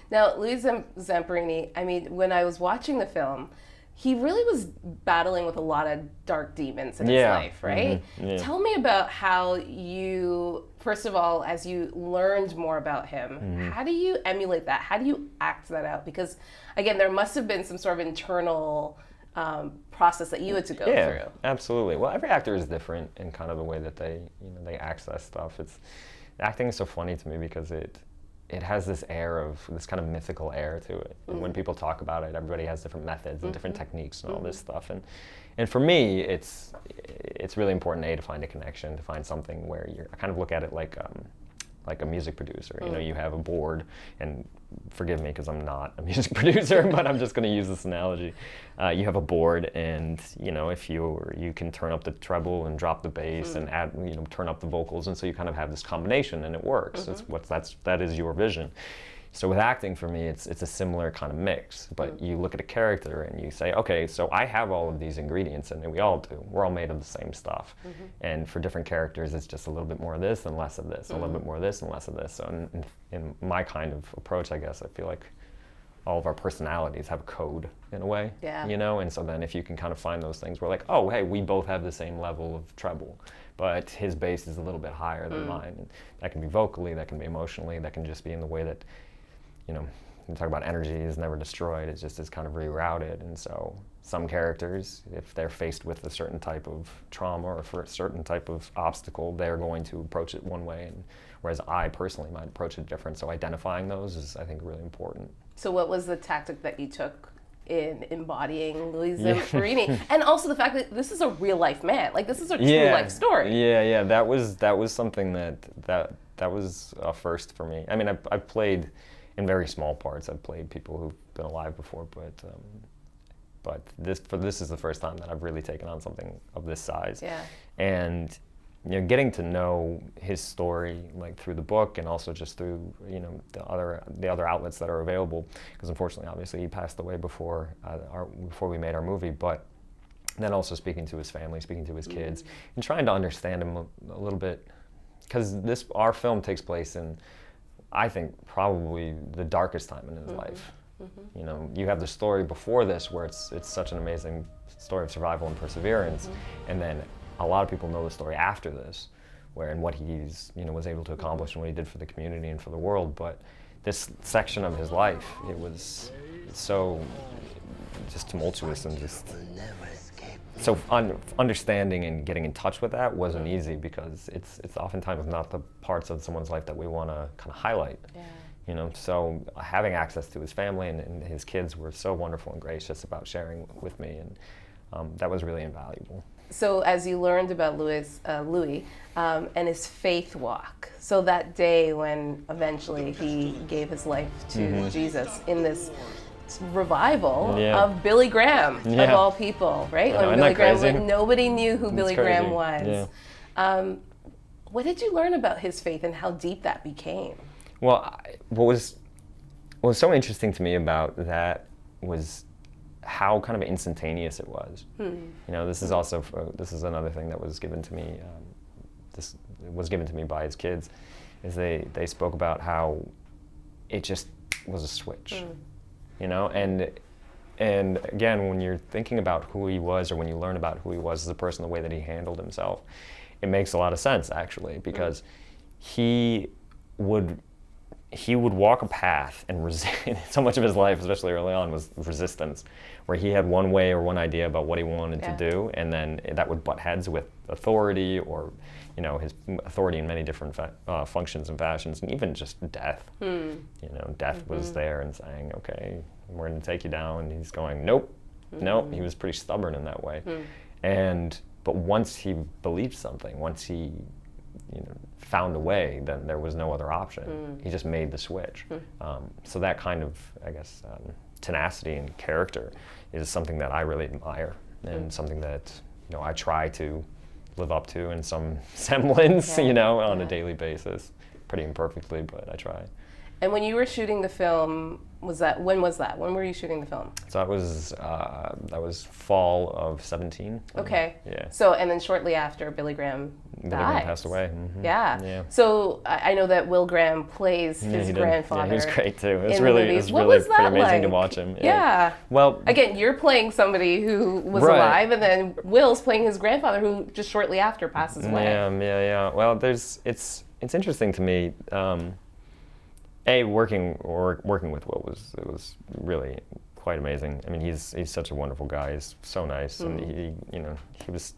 Now, Louis Zamperini, I mean, when I was watching the film, he really was battling with a lot of dark demons in his life, right? Mm-hmm. Yeah. Tell me about how you, first of all, as you learned more about him, how do you emulate that? How do you act that out? Because, again, there must have been some sort of internal process that you had to go through. Absolutely. Well, every actor is different in kind of the way that they access stuff. Acting is so funny to me because it has this air of this kind of mythical air to it. And when people talk about it, everybody has different methods and different techniques and all this stuff. And for me, it's really important to find a connection, to find something where I kind of look at it like a music producer. You know, you have a board, and forgive me because I'm not a music producer, but I'm just going to use this analogy. You have a board, and if you can turn up the treble and drop the bass and add, turn up the vocals, and so you kind of have this combination, and it works. That is your vision. So with acting, for me, it's a similar kind of mix. But you look at a character and you say, okay, so I have all of these ingredients, and we all do. We're all made of the same stuff. And for different characters, it's just a little bit more of this and less of this, a little bit more of this and less of this. So in my kind of approach, I guess, I feel like all of our personalities have a code in a way. Yeah. And so then if you can kind of find those things where like, oh, hey, we both have the same level of treble, but his bass is a little bit higher than mine. And that can be vocally, that can be emotionally, that can just be in the way that, we talk about energy is never destroyed, it just is kind of rerouted. And so some characters, if they're faced with a certain type of trauma or for a certain type of obstacle, they're going to approach it one way, and whereas I personally might approach it different. So identifying those is, I think, really important. So what was the tactic that you took in embodying Louis Zamperini? And also the fact that this is a real life man, like this is a true life story. Yeah, that was something that was a first for me. I mean, I've played in very small parts. I've played people who've been alive before, but this is the first time that I've really taken on something of this size. Yeah. And getting to know his story, like through the book, and also just through the other outlets that are available, because unfortunately, obviously, he passed away before we made our movie. But then also speaking to his family, speaking to his kids, and trying to understand him a little bit, because our film takes place in, I think, probably the darkest time in his life. You have the story before this where it's such an amazing story of survival and perseverance, and then a lot of people know the story after this, and what he's was able to accomplish and what he did for the community and for the world. But this section of his life, it was so just tumultuous and just so understanding and getting in touch with that wasn't easy, because it's oftentimes not the parts of someone's life that we want to kind of highlight. Yeah. So having access to his family and his kids were so wonderful and gracious about sharing with me, and that was really invaluable. So as you learned about Louis and his faith walk, so that day when eventually he gave his life to Jesus in this revival of Billy Graham, of all people, right? When Billy Graham, nobody knew who Billy Graham was. Yeah. What did you learn about his faith and how deep that became? Well, what was so interesting to me about that was how kind of instantaneous it was. This is another thing that was given to me. This was given to me by his kids, is they spoke about how it just was a switch. And again, when you're thinking about who he was, or when you learn about who he was as a person, the way that he handled himself, it makes a lot of sense, actually, because he would walk a path and resist. So much of his life, especially early on, was resistance, where he had one way or one idea about what he wanted to do, and then that would butt heads with authority, or his authority in many different functions and fashions, and even just death. Death was there and saying, okay, we're going to take you down, and he's going, nope. He was pretty stubborn in that way. But once he believed something, once he found a way, then there was no other option. He just made the switch. So that kind of, I guess, tenacity and character is something that I really admire, and something that I try to live up to in some semblance, on a daily basis. Pretty imperfectly, but I try. And when you were shooting the film, when was that? When were you shooting the film? So that was fall of 17. Okay. Yeah. So, and then shortly after, Billy Graham Billy Graham passed away. Yeah. Yeah. So I know that Will Graham plays his grandfather. Yeah, he was great too. It was in really, the it movies. was really pretty amazing like? to watch him. Yeah. Well, again, you're playing somebody who was Right. alive, and then Will's playing his grandfather, who just shortly after passes away. Yeah. Well, it's interesting to me. Working with Will was really quite amazing. I mean, he's such a wonderful guy. He's so nice, and he was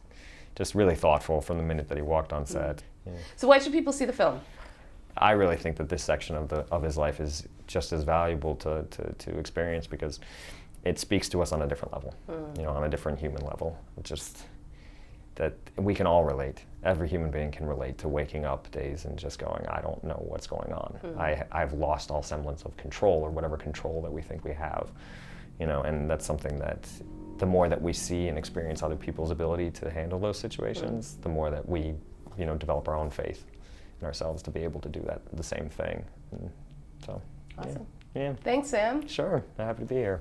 just really thoughtful from the minute that he walked on set. Yeah. So why should people see the film? I really think that this section of his life is just as valuable to experience because it speaks to us on a different level, on a different human level. Just that we can all relate. Every human being can relate to waking up days and just going, I don't know what's going on. I've lost all semblance of control, or whatever control that we think we have. And that's something that the more that we see and experience other people's ability to handle those situations, the more that we, develop our own faith in ourselves to be able to do the same thing. And so, awesome. Yeah. Thanks, Sam. Sure. Happy to be here.